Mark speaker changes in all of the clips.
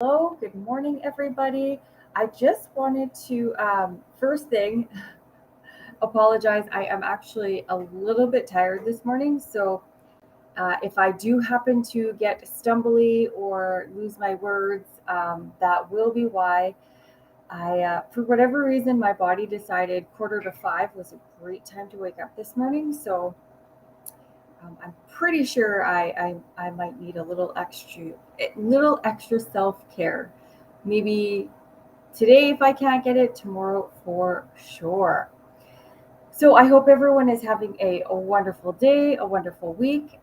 Speaker 1: Hello, good morning, everybody. I just wanted to, first thing, apologize. I am actually a little bit tired this morning. So if I do happen to get stumbly or lose my words, that will be why. For whatever reason, my body decided 4:45 was a great time to wake up this morning. So I'm pretty sure I might need a little extra self care. Maybe today, if I can't get it, tomorrow for sure. So I hope everyone is having a wonderful day, a wonderful week.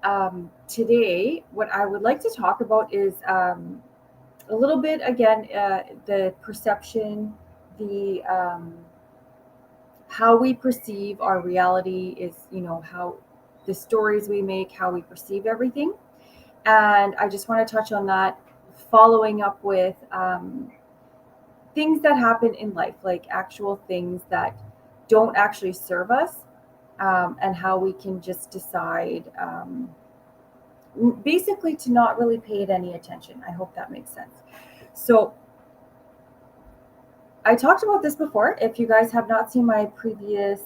Speaker 1: Today, what I would like to talk about is a little bit again the perception, the how we perceive our reality is, how the stories we make, how we perceive everything. And I just want to touch on that, following up with things that happen in life, like actual things that don't actually serve us, and how we can just decide, basically, to not really pay it any attention. I hope that makes sense. So, I talked about this before. If you guys have not seen my previous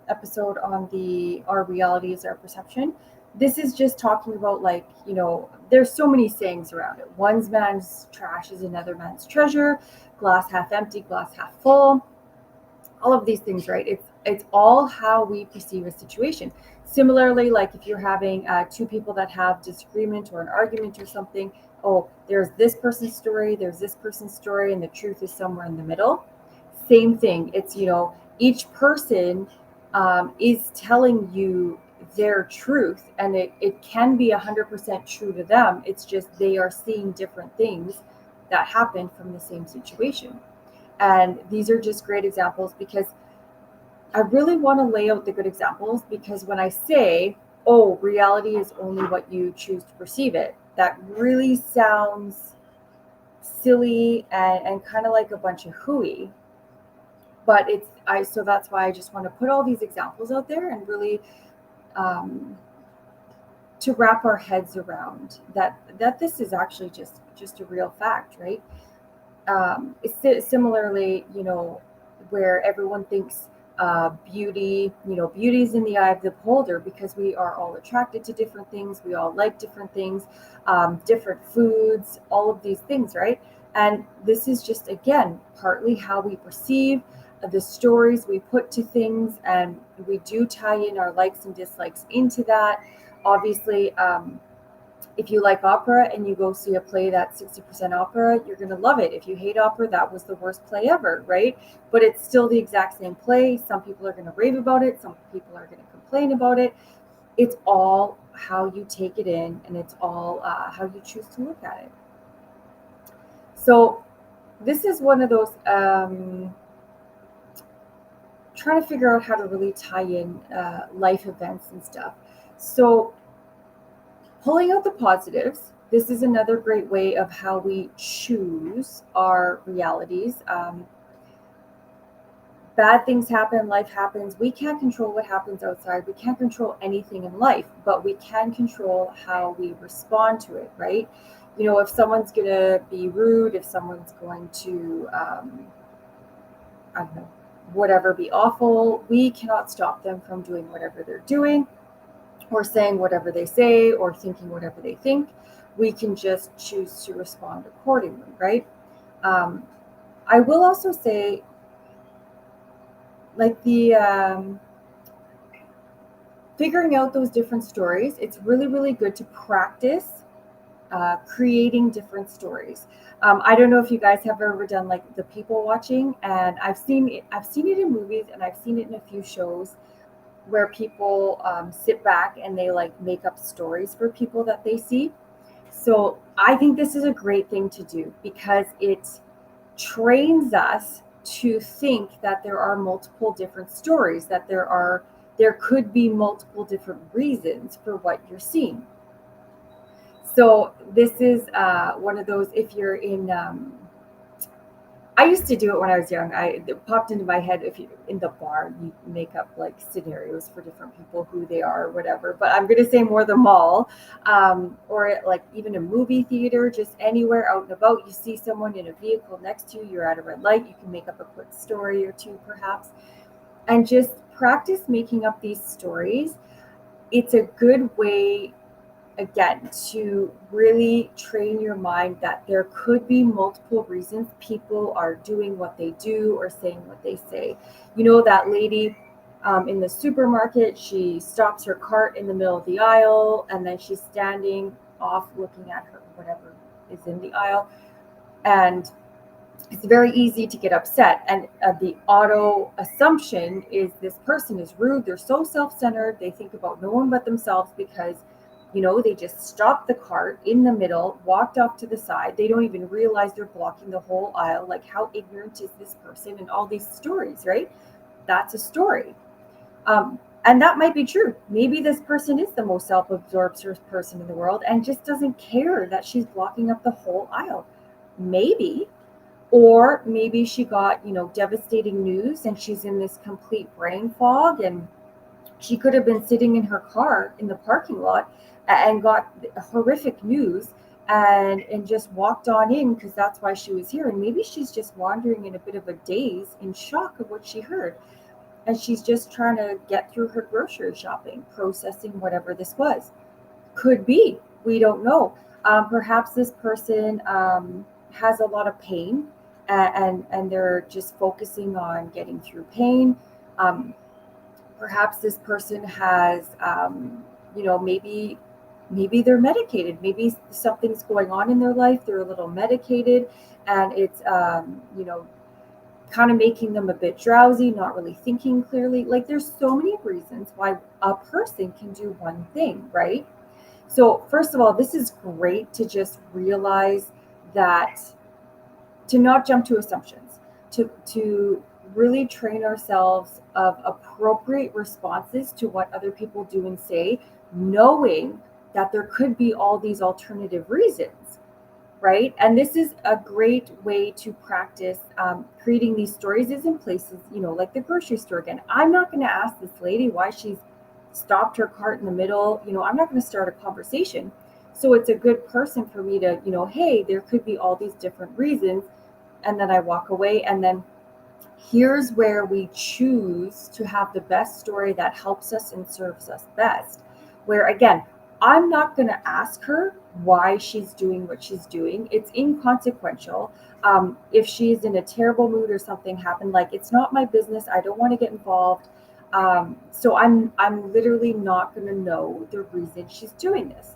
Speaker 1: episode on the our reality is our perception, this is just talking about, like, there's so many sayings around it. One man's trash is another man's treasure, glass half empty, glass half full, all of these things, right? It's all how we perceive a situation. Similarly, like if you're having two people that have disagreement or an argument or something, oh, there's this person's story, there's this person's story, and the truth is somewhere in the middle. Same thing. It's, each person is telling you their truth, and it can be 100% true to them. It's just they are seeing different things that happen from the same situation. And these are just great examples because I really want to lay out the good examples, because when I say, oh, reality is only what you choose to perceive it, that really sounds silly and kind of like a bunch of hooey. But so that's why I just want to put all these examples out there and really, um, to wrap our heads around that this is actually just a real fact, right? Similarly, where everyone thinks beauty is in the eye of the beholder, because we are all attracted to different things. We all like different things, different foods, all of these things, right? And this is just, again, partly how we perceive the stories we put to things, and we do tie in our likes and dislikes into that. Obviously, if you like opera and you go see a play that's 60% opera, you're going to love it. If you hate opera, that was the worst play ever, right? But it's still the exact same play. Some people are going to rave about it, some people are going to complain about it. It's all how you take it in, and it's all how you choose to look at it. So, this is one of those, trying to figure out how to really tie in life events and stuff. So, pulling out the positives, this is another great way of how we choose our realities. Bad things happen, life happens. We can't control what happens outside. We can't control anything in life, but we can control how we respond to it, right? If someone's going to be rude, if someone's going to, I don't know, whatever, be awful, we cannot stop them from doing whatever they're doing, or saying whatever they say, or thinking whatever they think. We can just choose to respond accordingly, right? Um, I will also say, like, the figuring out those different stories, it's really, really good to practice creating different stories. I don't know if you guys have ever done like the people watching, and I've seen it in movies, and I've seen it in a few shows where people sit back and they like make up stories for people that they see. So I think this is a great thing to do, because it trains us to think that there are multiple different stories, that there could be multiple different reasons for what you're seeing. So this is one of those, if you're in I used to do it when I was young. It popped into my head, if you in the bar, you make up like scenarios for different people, who they are, or whatever. But I'm gonna say more the mall, or like even a movie theater, just anywhere out and about. You see someone in a vehicle next to you. You're at a red light. You can make up a quick story or two, perhaps, and just practice making up these stories. It's a good way, again, to really train your mind that there could be multiple reasons people are doing what they do or saying what they say. You know, that lady in the supermarket, she stops her cart in the middle of the aisle, and then she's standing off looking at her, whatever is in the aisle. And it's very easy to get upset. And the auto assumption is this person is rude. They're so self-centered. They think about no one but themselves because, they just stopped the cart in the middle, walked off to the side. They don't even realize they're blocking the whole aisle. Like, how ignorant is this person? And all these stories, right? That's a story. And that might be true. Maybe this person is the most self-absorbed person in the world and just doesn't care that she's blocking up the whole aisle. Maybe. Or maybe she got, devastating news and she's in this complete brain fog, and she could have been sitting in her car in the parking lot and got horrific news, and just walked on in because that's why she was here. And maybe she's just wandering in a bit of a daze, in shock of what she heard. And she's just trying to get through her grocery shopping, processing whatever this was. Could be. We don't know. Perhaps this person has a lot of pain, and they're just focusing on getting through pain. Um, Perhaps this person has, maybe they're medicated. Maybe something's going on in their life. They're a little medicated, and it's, kind of making them a bit drowsy, not really thinking clearly. Like, there's so many reasons why a person can do one thing, right? So, first of all, this is great to just realize that, to not jump to assumptions, to really train ourselves of appropriate responses to what other people do and say, knowing that there could be all these alternative reasons, right? And this is a great way to practice creating these stories, is in places, like the grocery store. Again, I'm not going to ask this lady why she's stopped her cart in the middle. I'm not going to start a conversation. So it's a good person for me to, hey, there could be all these different reasons. And then I walk away. And then here's where we choose to have the best story that helps us and serves us best. Where, again, I'm not going to ask her why she's doing what she's doing. It's inconsequential. If she's in a terrible mood or something happened, like, it's not my business. I don't want to get involved. So I'm literally not going to know the reason she's doing this,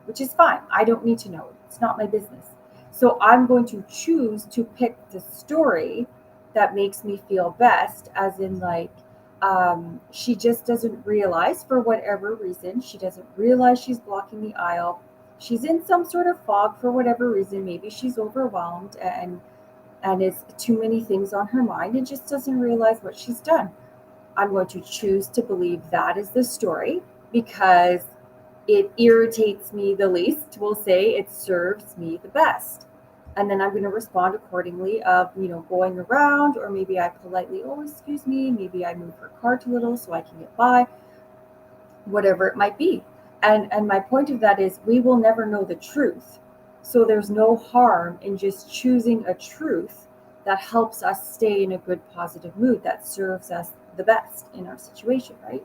Speaker 1: which is fine. I don't need to know. It's not my business. So I'm going to choose to pick the story that makes me feel best, as in, like, she just doesn't realize, for whatever reason, she doesn't realize she's blocking the aisle. She's in some sort of fog for whatever reason. Maybe she's overwhelmed and is too many things on her mind and just doesn't realize what she's done. I'm going to choose to believe that is the story because it irritates me the least. We'll say it serves me the best. And then I'm going to respond accordingly of, going around, or maybe I politely, oh, excuse me, maybe I move her cart a little so I can get by, whatever it might be. And my point of that is, we will never know the truth. So there's no harm in just choosing a truth that helps us stay in a good, positive mood that serves us the best in our situation, right?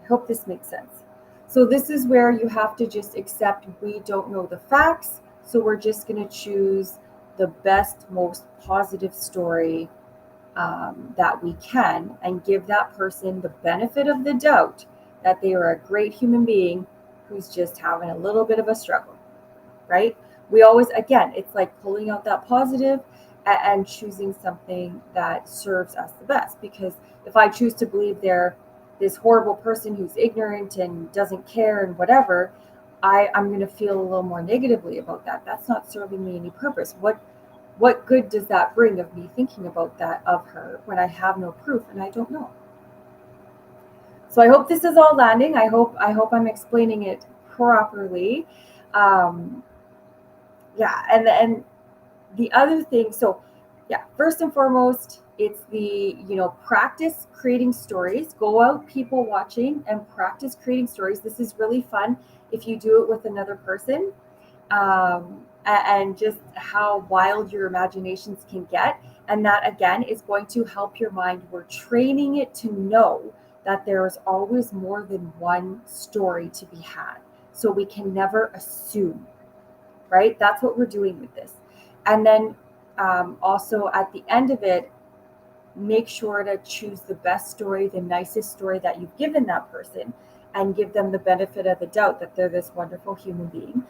Speaker 1: I hope this makes sense. So this is where you have to just accept we don't know the facts. So we're just going to choose the best, most positive story that we can, and give that person the benefit of the doubt that they are a great human being who's just having a little bit of a struggle, right? We always, again, it's like pulling out that positive and choosing something that serves us the best. Because if I choose to believe they're this horrible person who's ignorant and doesn't care and whatever, I'm going to feel a little more negatively about that. That's not serving me any purpose. What good does that bring of me thinking about that of her when I have no proof and I don't know? So I hope this is all landing. I hope I'm explaining it properly. Yeah, and the other thing, so Yeah, first and foremost, it's the, practice creating stories. Go out people watching and practice creating stories. This is really fun if you do it with another person. And just how wild your imaginations can get. And that again is going to help your mind. We're training it to know that there is always more than one story to be had. So we can never assume, right? That's what we're doing with this. And then also at the end of it, make sure to choose the best story, the nicest story that you've given that person, and give them the benefit of the doubt that they're this wonderful human being.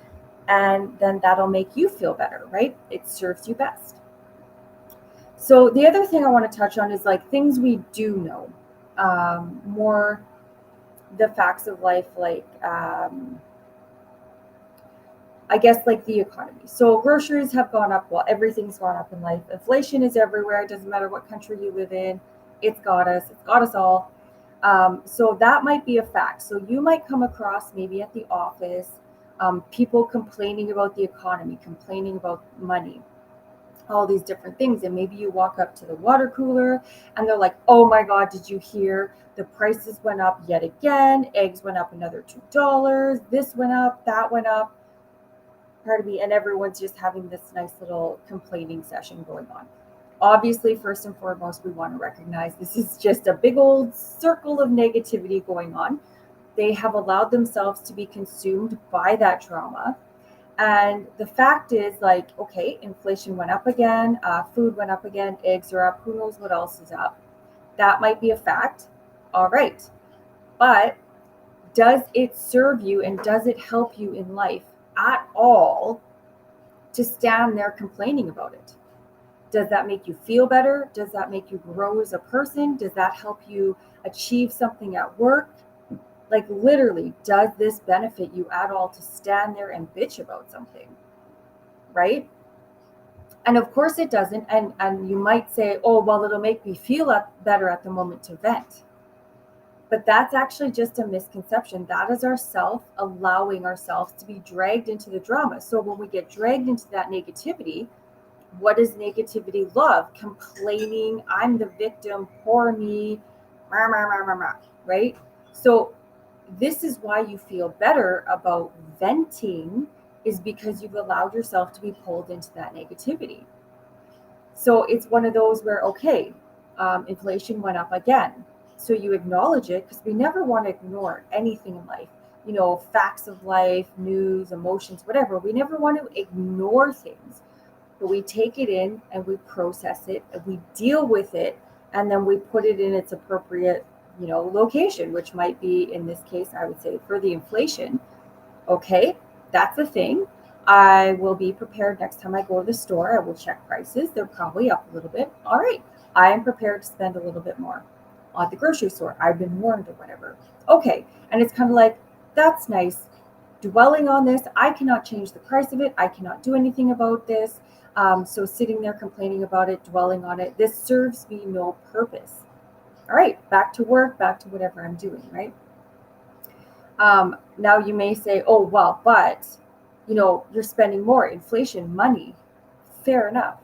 Speaker 1: And then that'll make you feel better, right? It serves you best. So the other thing I want to touch on is like things we do know, more the facts of life, like I guess like the economy. So groceries have gone up. Well, everything's gone up in life. Inflation is everywhere. It doesn't matter what country you live in. It's got us. It's got us all. So that might be a fact. So you might come across maybe at the office people complaining about the economy, complaining about money, all these different things. And maybe you walk up to the water cooler and they're like, oh my God, did you hear? The prices went up yet again. Eggs went up another $2. This went up, that went up. Pardon me. And everyone's just having this nice little complaining session going on. Obviously, first and foremost, we want to recognize this is just a big old circle of negativity going on. They have allowed themselves to be consumed by that trauma. And the fact is, like, okay, inflation went up again, food went up again, eggs are up, who knows what else is up. That might be a fact. All right. But does it serve you and does it help you in life at all to stand there complaining about it? Does that make you feel better? Does that make you grow as a person? Does that help you achieve something at work? Like literally, does this benefit you at all to stand there and bitch about something? Right? And of course it doesn't. And you might say, oh, well, it'll make me feel better at the moment to vent. But that's actually just a misconception. That is ourself allowing ourselves to be dragged into the drama. So when we get dragged into that negativity, what does negativity love? Complaining, I'm the victim, poor me, rah, rah, rah, rah, rah, right? So this is why you feel better about venting, is because you've allowed yourself to be pulled into that negativity. So it's one of those where, okay, inflation went up again. So you acknowledge it, because we never want to ignore anything in life. Facts of life, news, emotions, whatever. We never want to ignore things, but we take it in and we process it and we deal with it, and then we put it in its appropriate, location, which might be, in this case, I would say for the inflation. Okay, that's the thing. I will be prepared next time I go to the store. I will check prices. They're probably up a little bit. All right. I am prepared to spend a little bit more at the grocery store. I've been warned or whatever. Okay. And it's kind of like, that's nice. Dwelling on this, I cannot change the price of it. I cannot do anything about this. So sitting there complaining about it, dwelling on it, this serves me no purpose. All right. Back to work, back to whatever I'm doing, right? Now you may say, oh, well, but, you're spending more, inflation, money. Fair enough.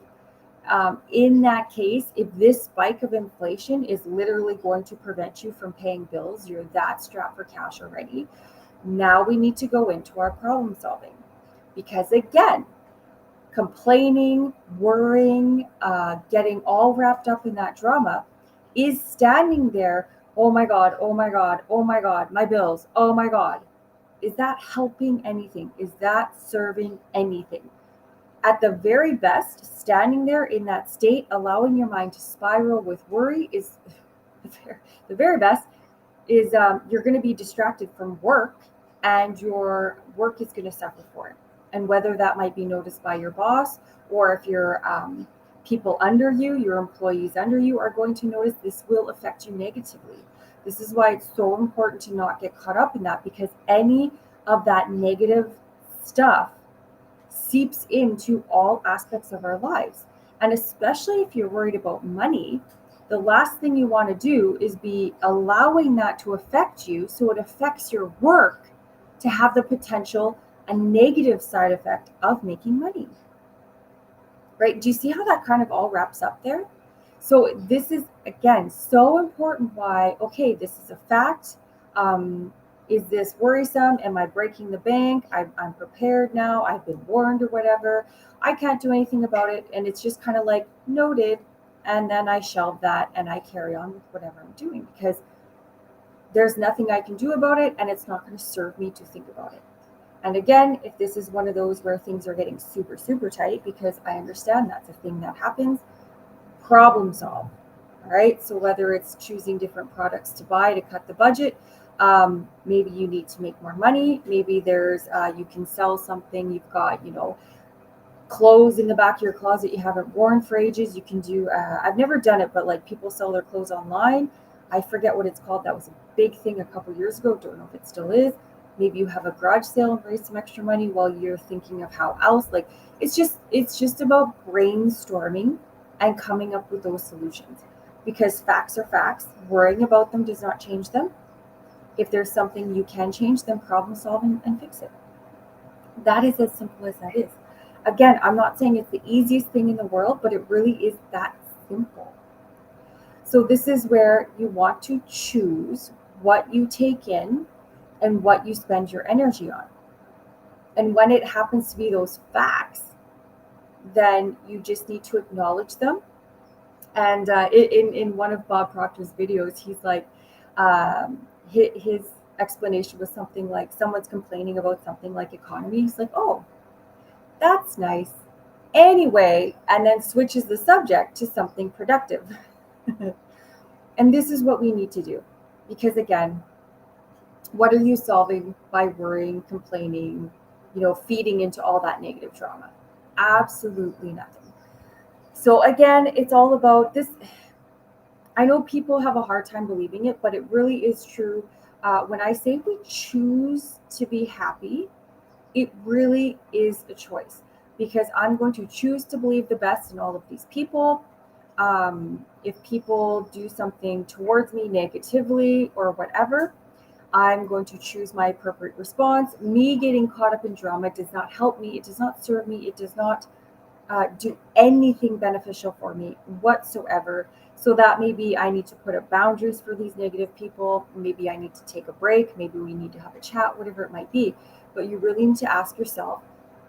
Speaker 1: In that case, if this spike of inflation is literally going to prevent you from paying bills, you're that strapped for cash already. Now we need to go into our problem solving. Because again, complaining, worrying, getting all wrapped up in that drama is standing there. Oh my God, oh my God, oh my God, my bills, oh my God. Is that helping anything? Is that serving anything? At the very best, standing there in that state, allowing your mind to spiral with worry is the very best. Is you're going to be distracted from work, and your work is going to suffer for it. And whether that might be noticed by your boss, or if your people under you, your employees under you are going to notice, this will affect you negatively. This is why it's so important to not get caught up in that, because any of that negative stuff seeps into all aspects of our lives. And especially if you're worried about money, the last thing you want to do is be allowing that to affect you, so it affects your work, to have the potential, a negative side effect of making money. right? Do you see how that kind of all wraps up there? So this is, again, so important. Why? Okay, this is a fact. Is this worrisome? Am I breaking the bank? I'm prepared now. I've been warned or whatever. I can't do anything about it. And it's just kind of like noted. And then I shelve that and I carry on with whatever I'm doing, because there's nothing I can do about it and it's not going to serve me to think about it. And again, if this is one of those where things are getting super, super tight, because I understand that's a thing that happens, problem solve. All right. So whether it's choosing different products to buy to cut the budget, maybe you need to make more money. Maybe there's, you can sell something. You've got, clothes in the back of your closet you haven't worn for ages. You can do, I've never done it, but like people sell their clothes online. I forget what it's called. That was a big thing a couple years ago. Don't know if it still is. Maybe you have a garage sale and raise some extra money while you're thinking of how else. Like it's just about brainstorming and coming up with those solutions, because facts are facts. Worrying about them does not change them. If there's something you can change, then problem solve and fix it. That is as simple as that is. Again, I'm not saying it's the easiest thing in the world, but it really is that simple. So this is where you want to choose what you take in and what you spend your energy on. And when it happens to be those facts, then you just need to acknowledge them. And in one of Bob Proctor's videos, he's like, his explanation was something like, someone's complaining about something like economy. He's like, oh, that's nice. Anyway, and then switches the subject to something productive. And this is what we need to do. Because again, what are you solving by worrying, complaining, feeding into all that negative drama? Absolutely nothing. So again, it's all about this. I know people have a hard time believing it, but it really is true. When I say we choose to be happy, it really is a choice, because I'm going to choose to believe the best in all of these people. If people do something towards me negatively or whatever, I'm going to choose my appropriate response. Me getting caught up in drama does not help me. It does not serve me. It does not do anything beneficial for me whatsoever. So that maybe I need to put up boundaries for these negative people. Maybe I need to take a break. Maybe we need to have a chat, whatever it might be. But you really need to ask yourself,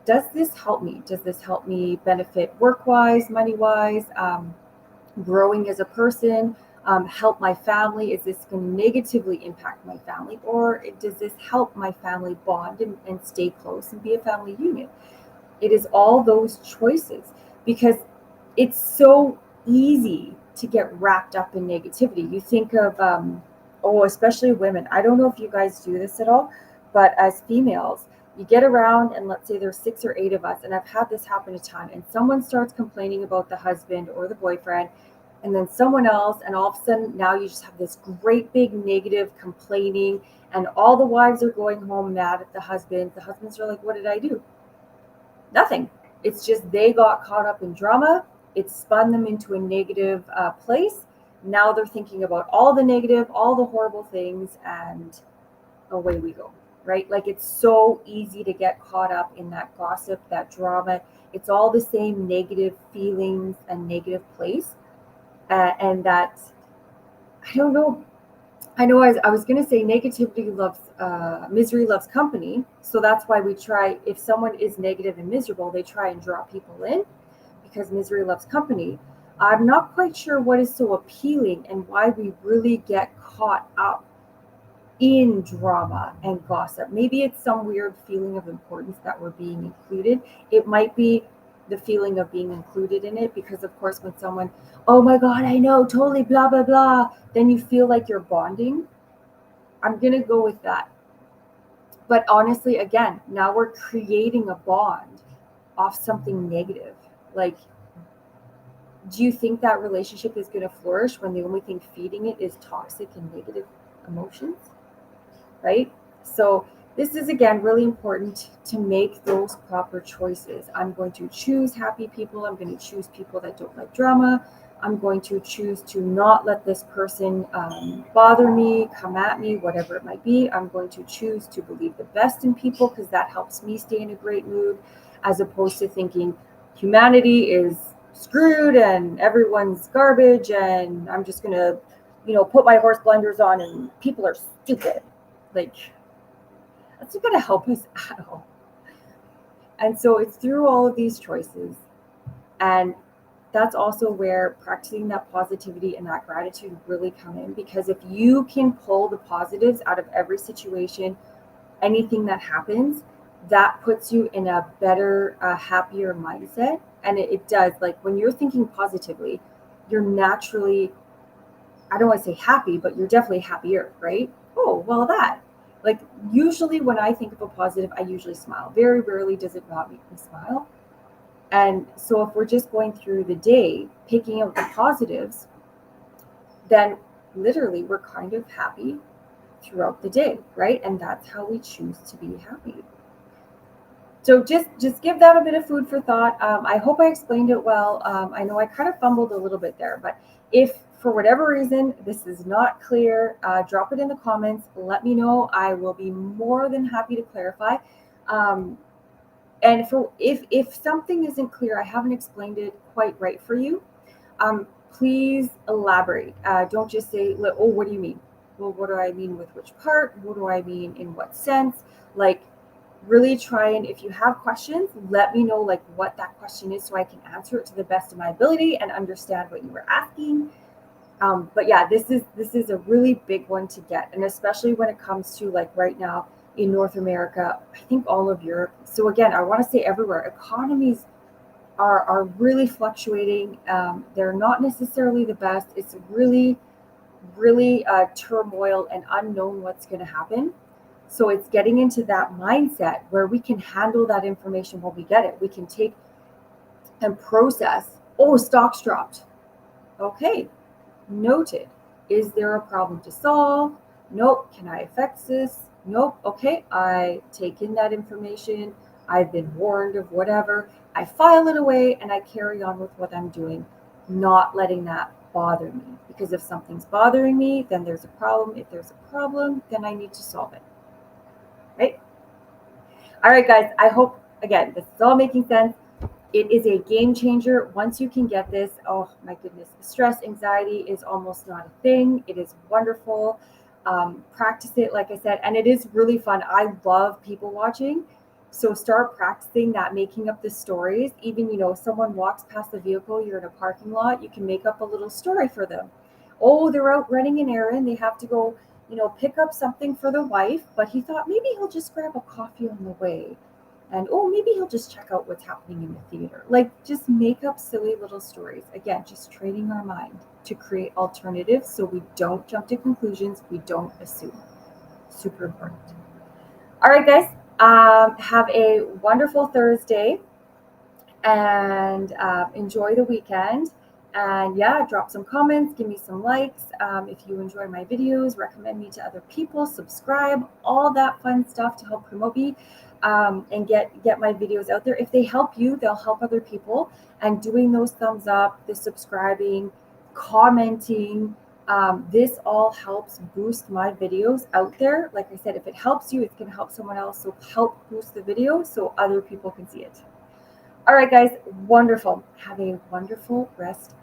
Speaker 1: does this help me? Does this help me benefit work-wise, money-wise, growing as a person, help my family? Is this going to negatively impact my family? Or does this help my family bond and stay close and be a family unit? It is all those choices, because it's so easy to get wrapped up in negativity. You think of, especially women. I don't know if you guys do this at all, but as females, you get around and let's say there's 6 or 8 of us, and I've had this happen a ton, and someone starts complaining about the husband or the boyfriend, and then someone else, and all of a sudden now you just have this great big negative complaining, and all the wives are going home mad at the husbands. The husbands are like, what did I do? Nothing. It's just they got caught up in drama. It spun them into a negative place. Now they're thinking about all the negative, all the horrible things, and away we go, right? Like it's so easy to get caught up in that gossip, that drama. It's all the same negative feelings and negative place. And that, I don't know, I know I was going to say negativity loves, misery loves company. So that's why we try, if someone is negative and miserable, they try and draw people in, because misery loves company. I'm not quite sure what is so appealing and why we really get caught up in drama and gossip. Maybe it's some weird feeling of importance that we're being included. It might be the feeling of being included in it, because of course when someone, oh my god, I know, totally, blah blah blah, then you feel like you're bonding. I'm gonna go with that. But honestly, again, now we're creating a bond off something negative. Like, do you think that relationship is going to flourish when the only thing feeding it is toxic and negative emotions? Right? So this is, again, really important to make those proper choices. I'm going to choose happy people. I'm going to choose people that don't like drama. I'm going to choose to not let this person bother me, come at me, whatever it might be. I'm going to choose to believe the best in people, because that helps me stay in a great mood, as opposed to thinking, humanity is screwed and everyone's garbage and I'm just gonna, put my horse blinders on and people are stupid. Like, that's not gonna help us at all. And so it's through all of these choices. And that's also where practicing that positivity and that gratitude really come in, because if you can pull the positives out of every situation, anything that happens, that puts you in a better, happier mindset. And it does, like when you're thinking positively, you're naturally, I don't want to say happy, but you're definitely happier, right? Oh, well, that. Like, usually when I think of a positive, I usually smile. Very rarely does it not make me smile. And so if we're just going through the day, picking out the positives, then literally we're kind of happy throughout the day, right? And that's how we choose to be happy. So just give that a bit of food for thought. I hope I explained it well. I know I kind of fumbled a little bit there, but if for whatever reason this is not clear, drop it in the comments. Let me know. I will be more than happy to clarify. Um, and for if something isn't clear, I haven't explained it quite right for you, please elaborate. Don't just say, "Oh, what do you mean?" Well, what do I mean with which part? What do I mean in what sense? Like, really try, and if you have questions, let me know like what that question is so I can answer it to the best of my ability and understand what you were asking. But yeah, this is a really big one to get, and especially when it comes to like right now in North America, I think all of Europe. So again, I want to say everywhere, economies are really fluctuating. They're not necessarily the best. It's really turmoil and unknown what's going to happen. So it's getting into that mindset where we can handle that information when we get it. We can take and process. Oh, stocks dropped. Okay, noted. Is there a problem to solve? Nope. Can I affect this? Nope. Okay, I take in that information. I've been warned of whatever. I file it away and I carry on with what I'm doing, not letting that bother me. Because if something's bothering me, then there's a problem. If there's a problem, then I need to solve it. Right? All right, guys. I hope, again, this is all making sense. It is a game changer. Once you can get this, oh my goodness, stress, anxiety is almost not a thing. It is wonderful. Practice it, like I said, and it is really fun. I love people watching. So start practicing that, making up the stories. Even, someone walks past the vehicle, you're in a parking lot, you can make up a little story for them. Oh, they're out running an errand. They have to go, pick up something for the wife, but he thought maybe he'll just grab a coffee on the way. And oh, maybe he'll just check out what's happening in the theater. Like, just make up silly little stories. Again, just training our mind to create alternatives so we don't jump to conclusions, we don't assume. Super important. All right, guys, have a wonderful Thursday and enjoy the weekend. And yeah, drop some comments, give me some likes. If you enjoy my videos, recommend me to other people, subscribe, all that fun stuff to help promote me, and get my videos out there. If they help you, they'll help other people. And doing those thumbs up, the subscribing, commenting, this all helps boost my videos out there. Like I said, if it helps you, it's going to help someone else. So help boost the video so other people can see it. All right, guys, wonderful. Have a wonderful rest